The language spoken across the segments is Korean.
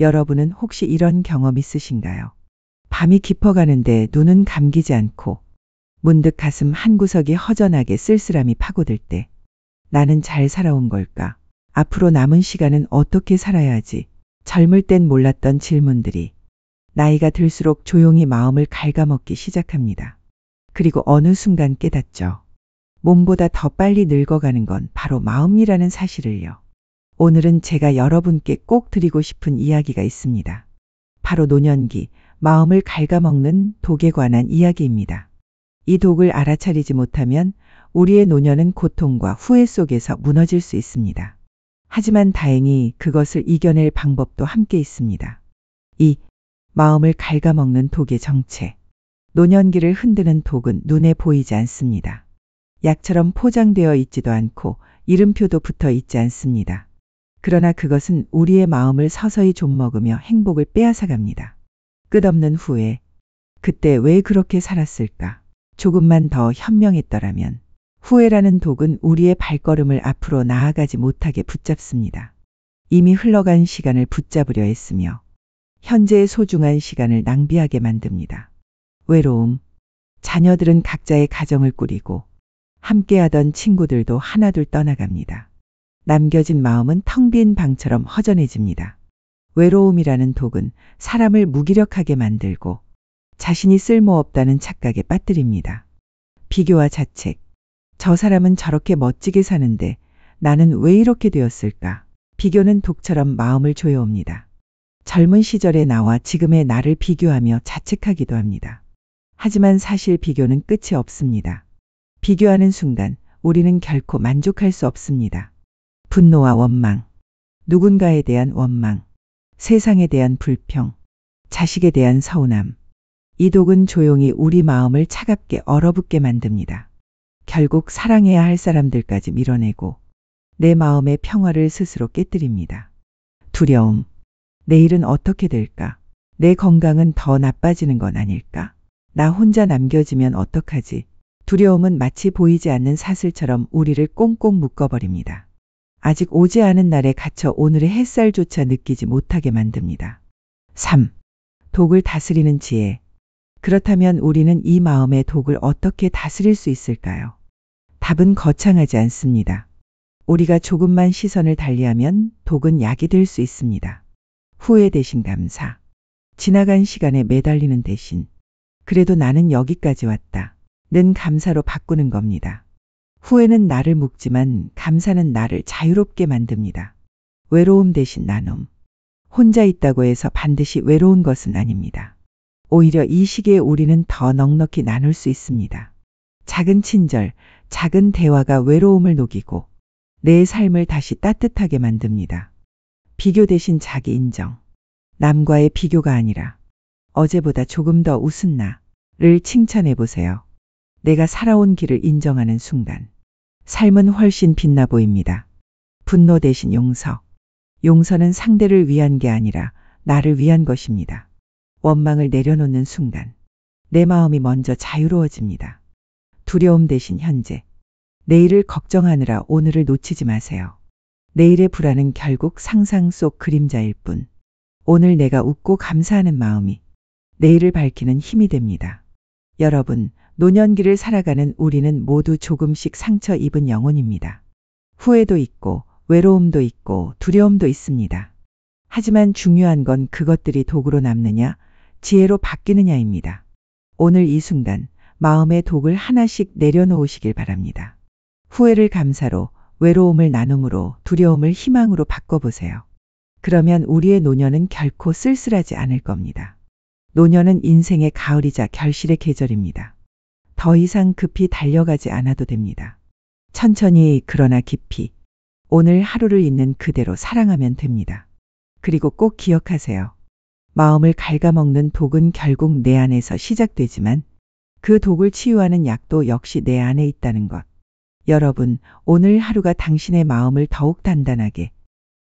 여러분은 혹시 이런 경험 있으신가요? 밤이 깊어가는데 눈은 감기지 않고 문득 가슴 한구석이 허전하게 쓸쓸함이 파고들 때 나는 잘 살아온 걸까? 앞으로 남은 시간은 어떻게 살아야 하지? 젊을 땐 몰랐던 질문들이 나이가 들수록 조용히 마음을 갉아먹기 시작합니다. 그리고 어느 순간 깨닫죠. 몸보다 더 빨리 늙어가는 건 바로 마음이라는 사실을요. 오늘은 제가 여러분께 꼭 드리고 싶은 이야기가 있습니다. 바로 노년기, 마음을 갉아먹는 독에 관한 이야기입니다. 이 독을 알아차리지 못하면 우리의 노년은 고통과 후회 속에서 무너질 수 있습니다. 하지만 다행히 그것을 이겨낼 방법도 함께 있습니다. 이 마음을 갉아먹는 독의 정체. 노년기를 흔드는 독은 눈에 보이지 않습니다. 약처럼 포장되어 있지도 않고 이름표도 붙어 있지 않습니다. 그러나 그것은 우리의 마음을 서서히 좀먹으며 행복을 빼앗아갑니다. 끝없는 후회. 그때 왜 그렇게 살았을까? 조금만 더 현명했더라면. 후회라는 독은 우리의 발걸음을 앞으로 나아가지 못하게 붙잡습니다. 이미 흘러간 시간을 붙잡으려 했으며 현재의 소중한 시간을 낭비하게 만듭니다. 외로움. 자녀들은 각자의 가정을 꾸리고 함께하던 친구들도 하나둘 떠나갑니다. 남겨진 마음은 텅 빈 방처럼 허전해집니다. 외로움이라는 독은 사람을 무기력하게 만들고 자신이 쓸모없다는 착각에 빠뜨립니다. 비교와 자책. 저 사람은 저렇게 멋지게 사는데 나는 왜 이렇게 되었을까? 비교는 독처럼 마음을 조여옵니다. 젊은 시절의 나와 지금의 나를 비교하며 자책하기도 합니다. 하지만 사실 비교는 끝이 없습니다. 비교하는 순간 우리는 결코 만족할 수 없습니다. 분노와 원망, 누군가에 대한 원망, 세상에 대한 불평, 자식에 대한 서운함. 이 독은 조용히 우리 마음을 차갑게 얼어붙게 만듭니다. 결국 사랑해야 할 사람들까지 밀어내고 내 마음의 평화를 스스로 깨뜨립니다. 두려움. 내일은 어떻게 될까? 내 건강은 더 나빠지는 건 아닐까? 나 혼자 남겨지면 어떡하지? 두려움은 마치 보이지 않는 사슬처럼 우리를 꽁꽁 묶어버립니다. 아직 오지 않은 날에 갇혀 오늘의 햇살조차 느끼지 못하게 만듭니다. 3. 독을 다스리는 지혜. 그렇다면 우리는 이 마음의 독을 어떻게 다스릴 수 있을까요? 답은 거창하지 않습니다. 우리가 조금만 시선을 달리하면 독은 약이 될 수 있습니다. 후회 대신 감사. 지나간 시간에 매달리는 대신 그래도 나는 여기까지 왔다. 는 감사로 바꾸는 겁니다. 후회는 나를 묶지만 감사는 나를 자유롭게 만듭니다. 외로움 대신 나눔. 혼자 있다고 해서 반드시 외로운 것은 아닙니다. 오히려 이 시기에 우리는 더 넉넉히 나눌 수 있습니다. 작은 친절, 작은 대화가 외로움을 녹이고 내 삶을 다시 따뜻하게 만듭니다. 비교 대신 자기 인정. 남과의 비교가 아니라 어제보다 조금 더 웃은 나를 칭찬해 보세요. 내가 살아온 길을 인정하는 순간 삶은 훨씬 빛나 보입니다. 분노 대신 용서. 용서는 상대를 위한 게 아니라 나를 위한 것입니다. 원망을 내려놓는 순간 내 마음이 먼저 자유로워집니다. 두려움 대신 현재. 내일을 걱정하느라 오늘을 놓치지 마세요. 내일의 불안은 결국 상상 속 그림자일 뿐. 오늘 내가 웃고 감사하는 마음이 내일을 밝히는 힘이 됩니다. 여러분, 노년기를 살아가는 우리는 모두 조금씩 상처 입은 영혼입니다. 후회도 있고 외로움도 있고 두려움도 있습니다. 하지만 중요한 건 그것들이 독으로 남느냐, 지혜로 바뀌느냐입니다. 오늘 이 순간 마음의 독을 하나씩 내려놓으시길 바랍니다. 후회를 감사로, 외로움을 나눔으로, 두려움을 희망으로 바꿔보세요. 그러면 우리의 노년은 결코 쓸쓸하지 않을 겁니다. 노년은 인생의 가을이자 결실의 계절입니다. 더 이상 급히 달려가지 않아도 됩니다. 천천히 그러나 깊이 오늘 하루를 있는 그대로 사랑하면 됩니다. 그리고 꼭 기억하세요. 마음을 갉아먹는 독은 결국 내 안에서 시작되지만 그 독을 치유하는 약도 역시 내 안에 있다는 것. 여러분, 오늘 하루가 당신의 마음을 더욱 단단하게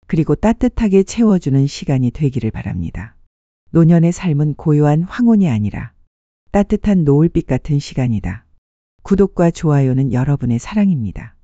그리고 따뜻하게 채워주는 시간이 되기를 바랍니다. 노년의 삶은 고요한 황혼이 아니라 따뜻한 노을빛 같은 시간이다. 구독과 좋아요는 여러분의 사랑입니다.